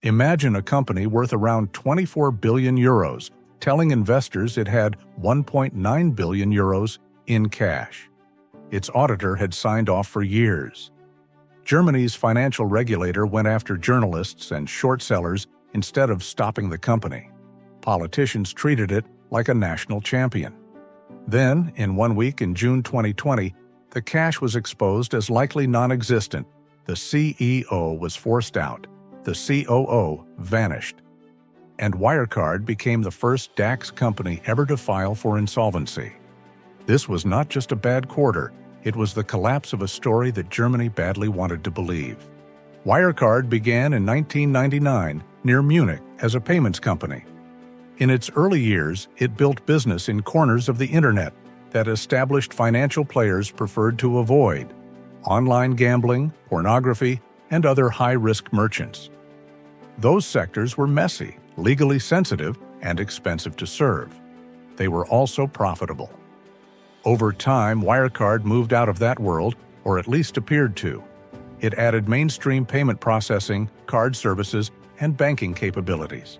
Imagine a company worth around 24 billion euros telling investors it had 1.9 billion euros in cash. Its auditor had signed off for years. Germany's financial regulator went after journalists and short sellers instead of stopping the company. Politicians treated it like a national champion. Then, in 1 week in June 2020, the cash was exposed as likely non-existent. The CEO was forced out. The COO vanished. And Wirecard became the first DAX company ever to file for insolvency. This was not just a bad quarter, it was the collapse of a story that Germany badly wanted to believe. Wirecard began in 1999 near Munich as a payments company. In its early years, it built business in corners of the internet that established financial players preferred to avoid: online gambling, pornography, and other high-risk merchants. Those sectors were messy, legally sensitive, and expensive to serve. They were also profitable. Over time, Wirecard moved out of that world, or at least appeared to. It added mainstream payment processing, card services, and banking capabilities.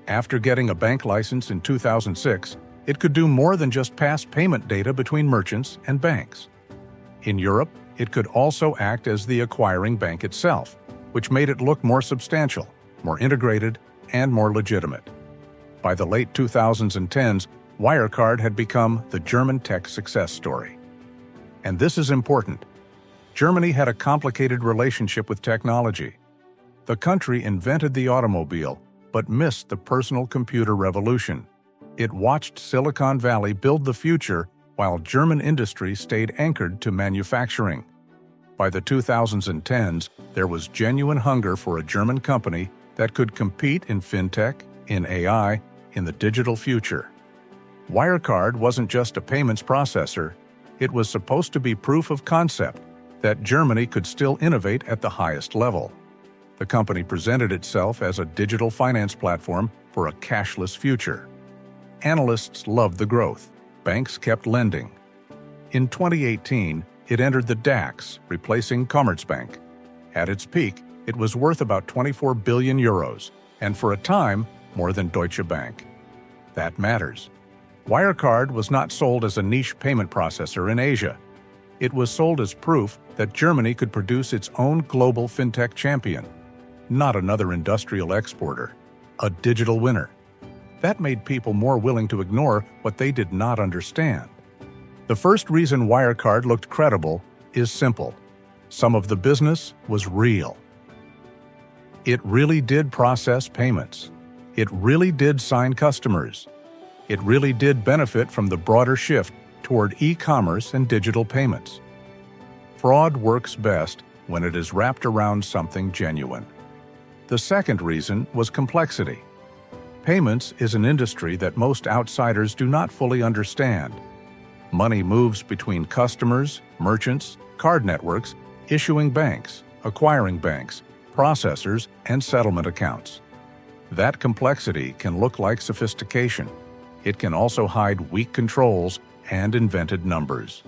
After getting a bank license in 2006, it could do more than just pass payment data between merchants and banks. In Europe, it could also act as the acquiring bank itself, which made it look more substantial, more integrated, and more legitimate. By the late 2010s, Wirecard had become the German tech success story. And this is important. Germany had a complicated relationship with technology. The country invented the automobile, but missed the personal computer revolution. It watched Silicon Valley build the future while German industry stayed anchored to manufacturing. By the 2010s, there was genuine hunger for a German company that could compete in Fintech, in AI, in the digital future. Wirecard wasn't just a payments processor, it was supposed to be proof of concept that Germany could still innovate at the highest level. The company presented itself as a digital finance platform for a cashless future. Analysts loved the growth. Banks kept lending. In 2018, it entered the DAX, replacing Commerzbank. At its peak, it was worth about 24 billion euros, and for a time, more than Deutsche Bank. That matters. Wirecard was not sold as a niche payment processor in Asia. It was sold as proof that Germany could produce its own global fintech champion. Not another industrial exporter, a digital winner. That made people more willing to ignore what they did not understand. The first reason Wirecard looked credible is simple. Some of the business was real. It really did process payments. It really did sign customers. It really did benefit from the broader shift toward e-commerce and digital payments. Fraud works best when it is wrapped around something genuine. The second reason was complexity. Payments is an industry that most outsiders do not fully understand. Money moves between customers, merchants, card networks, issuing banks, acquiring banks, processors, and settlement accounts. That complexity can look like sophistication. It can also hide weak controls and invented numbers.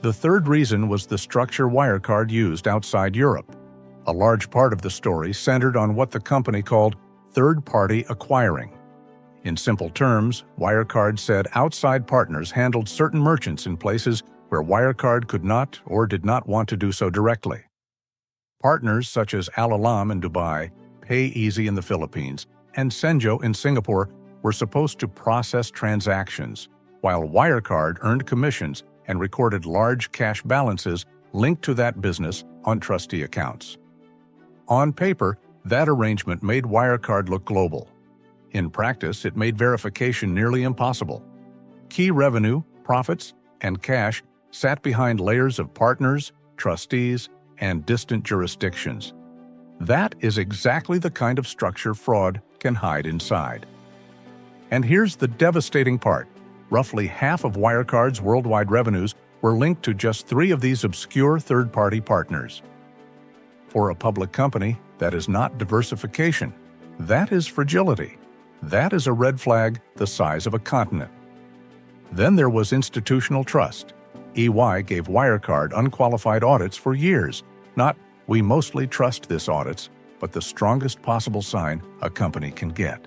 The third reason was the structure Wirecard used outside Europe. A large part of the story centered on what the company called third-party acquiring. In simple terms, Wirecard said outside partners handled certain merchants in places where Wirecard could not or did not want to do so directly. Partners such as Al-Alam in Dubai, PayEasy in the Philippines, and Senjo in Singapore were supposed to process transactions, while Wirecard earned commissions and recorded large cash balances linked to that business on trustee accounts. On paper, that arrangement made Wirecard look global. In practice, it made verification nearly impossible. Key revenue, profits, and cash sat behind layers of partners, trustees, and distant jurisdictions. That is exactly the kind of structure fraud can hide inside. And here's the devastating part. Roughly half of Wirecard's worldwide revenues were linked to just 3 of these obscure third-party partners. For a public company, that is not diversification. That is fragility. That is a red flag the size of a continent. Then there was institutional trust. EY gave Wirecard unqualified audits for years. Not, "we mostly trust this audits," but the strongest possible sign a company can get.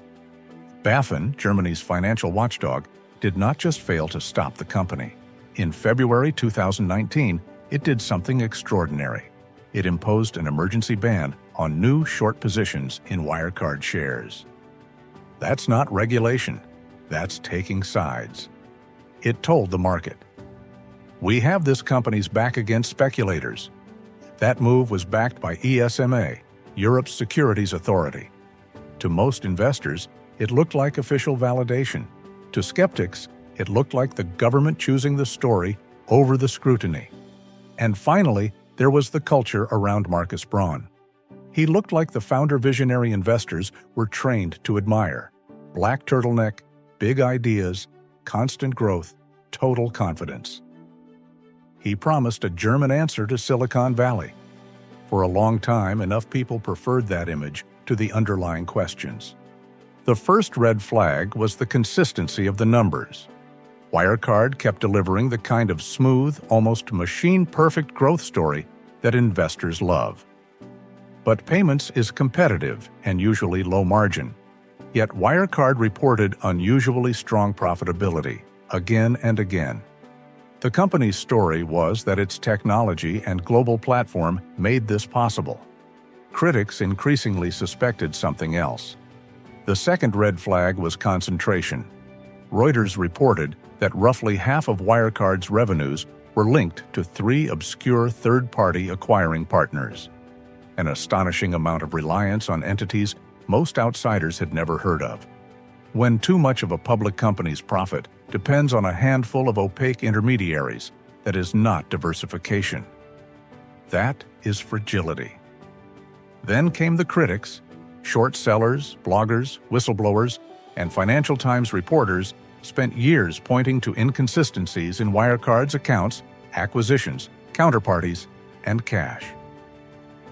BaFin, Germany's financial watchdog, did not just fail to stop the company. In February 2019, it did something extraordinary. It imposed an emergency ban on new short positions in Wirecard shares. That's not regulation. That's taking sides. It told the market, "We have this company's back against speculators." That move was backed by ESMA, Europe's securities authority. To most investors, it looked like official validation. To skeptics, it looked like the government choosing the story over the scrutiny. And finally, there was the culture around Markus Braun. He looked like the founder-visionary investors were trained to admire. Black turtleneck, big ideas, constant growth, total confidence. He promised a German answer to Silicon Valley. For a long time, enough people preferred that image to the underlying questions. The first red flag was the consistency of the numbers. Wirecard kept delivering the kind of smooth, almost machine-perfect growth story that investors love. But payments is competitive and usually low margin. Yet Wirecard reported unusually strong profitability, again and again. The company's story was that its technology and global platform made this possible. Critics increasingly suspected something else. The second red flag was concentration. Reuters reported that roughly half of Wirecard's revenues were linked to 3 obscure third-party acquiring partners, an astonishing amount of reliance on entities most outsiders had never heard of. When too much of a public company's profit depends on a handful of opaque intermediaries, that is not diversification. That is fragility. Then came the critics. Short sellers, bloggers, whistleblowers, and Financial Times reporters spent years pointing to inconsistencies in Wirecard's accounts, acquisitions, counterparties, and cash.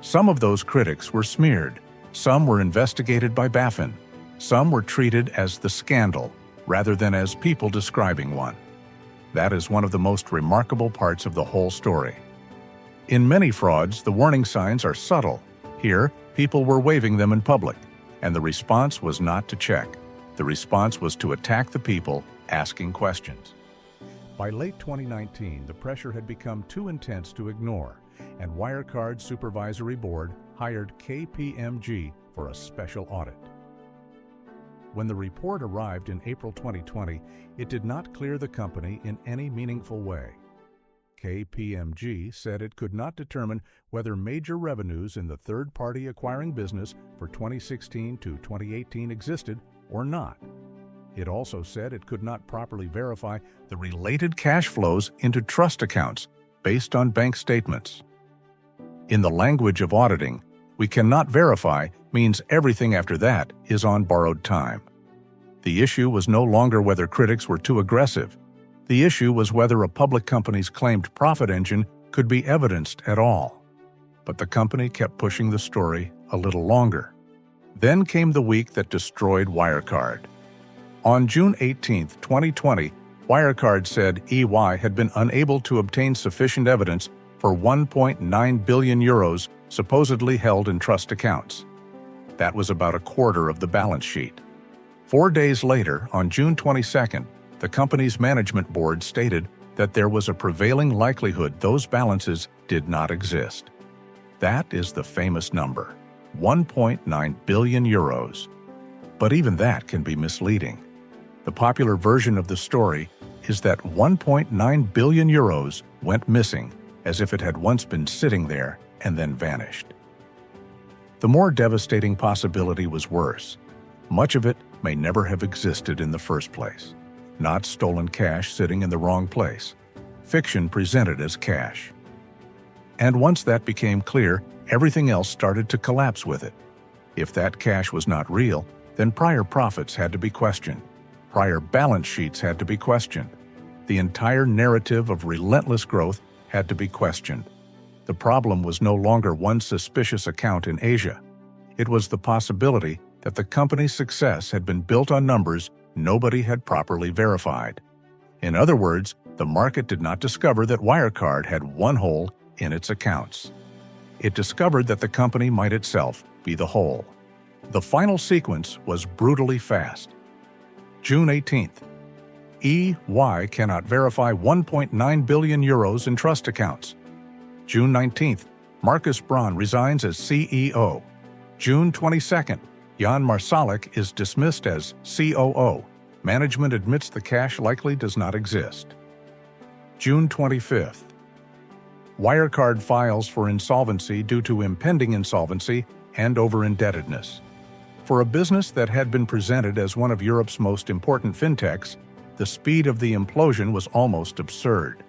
Some of those critics were smeared. Some were investigated by BaFin. Some were treated as the scandal, rather than as people describing one. That is one of the most remarkable parts of the whole story. In many frauds, the warning signs are subtle. Here, people were waving them in public, and the response was not to check. The response was to attack the people asking questions. By late 2019, the pressure had become too intense to ignore, and Wirecard's supervisory board hired KPMG for a special audit. When the report arrived in April 2020, it did not clear the company in any meaningful way. KPMG said it could not determine whether major revenues in the third-party acquiring business for 2016 to 2018 existed or not. It also said it could not properly verify the related cash flows into trust accounts based on bank statements. In the language of auditing, "we cannot verify" means everything after that is on borrowed time. The issue was no longer whether critics were too aggressive. The issue was whether a public company's claimed profit engine could be evidenced at all. But the company kept pushing the story a little longer. Then came the week that destroyed Wirecard. On June 18, 2020, Wirecard said EY had been unable to obtain sufficient evidence for 1.9 billion euros supposedly held in trust accounts. That was about a quarter of the balance sheet. 4 days later, on June 22, the company's management board stated that there was a prevailing likelihood those balances did not exist. That is the famous number, 1.9 billion euros. But even that can be misleading. The popular version of the story is that 1.9 billion euros went missing, as if it had once been sitting there and then vanished. The more devastating possibility was worse. Much of it may never have existed in the first place. Not stolen cash sitting in the wrong place. Fiction presented as cash. And once that became clear, everything else started to collapse with it. If that cash was not real, then prior profits had to be questioned. Prior balance sheets had to be questioned. The entire narrative of relentless growth had to be questioned. The problem was no longer one suspicious account in Asia. It was the possibility that the company's success had been built on numbers nobody had properly verified. In other words, the market did not discover that Wirecard had one hole in its accounts. It discovered that the company might itself be the whole. The final sequence was brutally fast. June 18th. EY cannot verify 1.9 billion euros in trust accounts. June 19th. Markus Braun resigns as CEO. June 22nd. Jan Marsalek is dismissed as COO. Management admits the cash likely does not exist. June 25th. Wirecard files for insolvency due to impending insolvency and over-indebtedness. For a business that had been presented as one of Europe's most important fintechs, the speed of the implosion was almost absurd.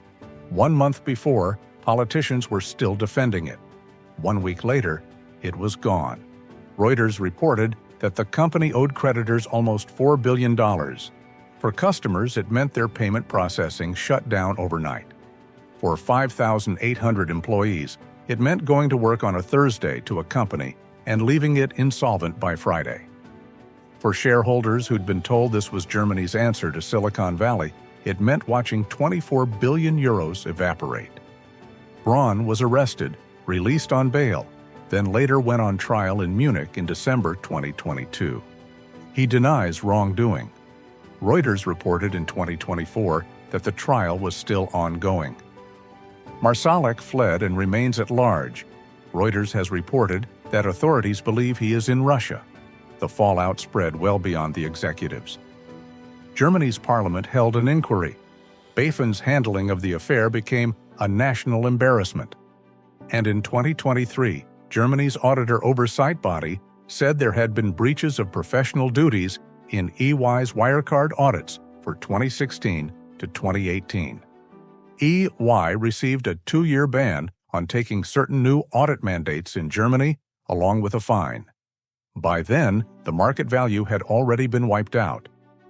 1 month before, politicians were still defending it. 1 week later, it was gone. Reuters reported that the company owed creditors almost $4 billion. For customers, it meant their payment processing shut down overnight. For 5,800 employees, it meant going to work on a Thursday to a company and leaving it insolvent by Friday. For shareholders who'd been told this was Germany's answer to Silicon Valley, it meant watching 24 billion euros evaporate. Braun was arrested, released on bail, then later went on trial in Munich in December 2022. He denies wrongdoing. Reuters reported in 2024 that the trial was still ongoing. Marsalek fled and remains at large. Reuters has reported that authorities believe he is in Russia. The fallout spread well beyond the executives. Germany's parliament held an inquiry. BaFin's handling of the affair became a national embarrassment. And in 2023, Germany's auditor oversight body said there had been breaches of professional duties in EY's Wirecard audits for 2016 to 2018. EY received a 2-year ban on taking certain new audit mandates in Germany, along with a fine. By then, the market value had already been wiped out.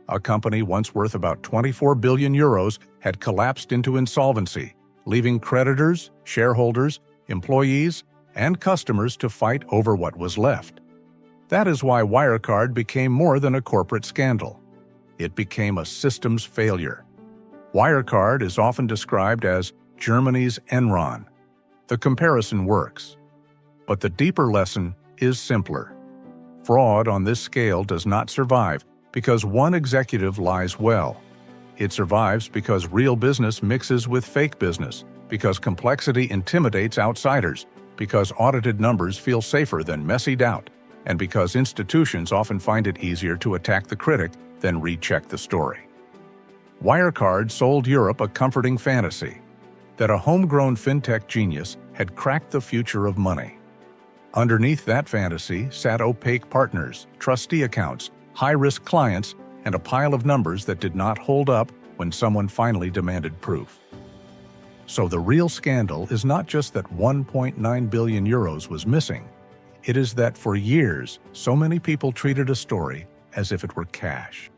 A company once worth about 24 billion euros had collapsed into insolvency, leaving creditors, shareholders, employees, and customers to fight over what was left. That is why Wirecard became more than a corporate scandal. It became a systems failure. Wirecard is often described as Germany's Enron. The comparison works. But the deeper lesson is simpler. Fraud on this scale does not survive because one executive lies well. It survives because real business mixes with fake business, because complexity intimidates outsiders, because audited numbers feel safer than messy doubt, and because institutions often find it easier to attack the critic than recheck the story. Wirecard sold Europe a comforting fantasy that a homegrown fintech genius had cracked the future of money. Underneath that fantasy sat opaque partners, trustee accounts, high-risk clients, and a pile of numbers that did not hold up when someone finally demanded proof. So the real scandal is not just that 1.9 billion euros was missing. It is that for years, so many people treated a story as if it were cash.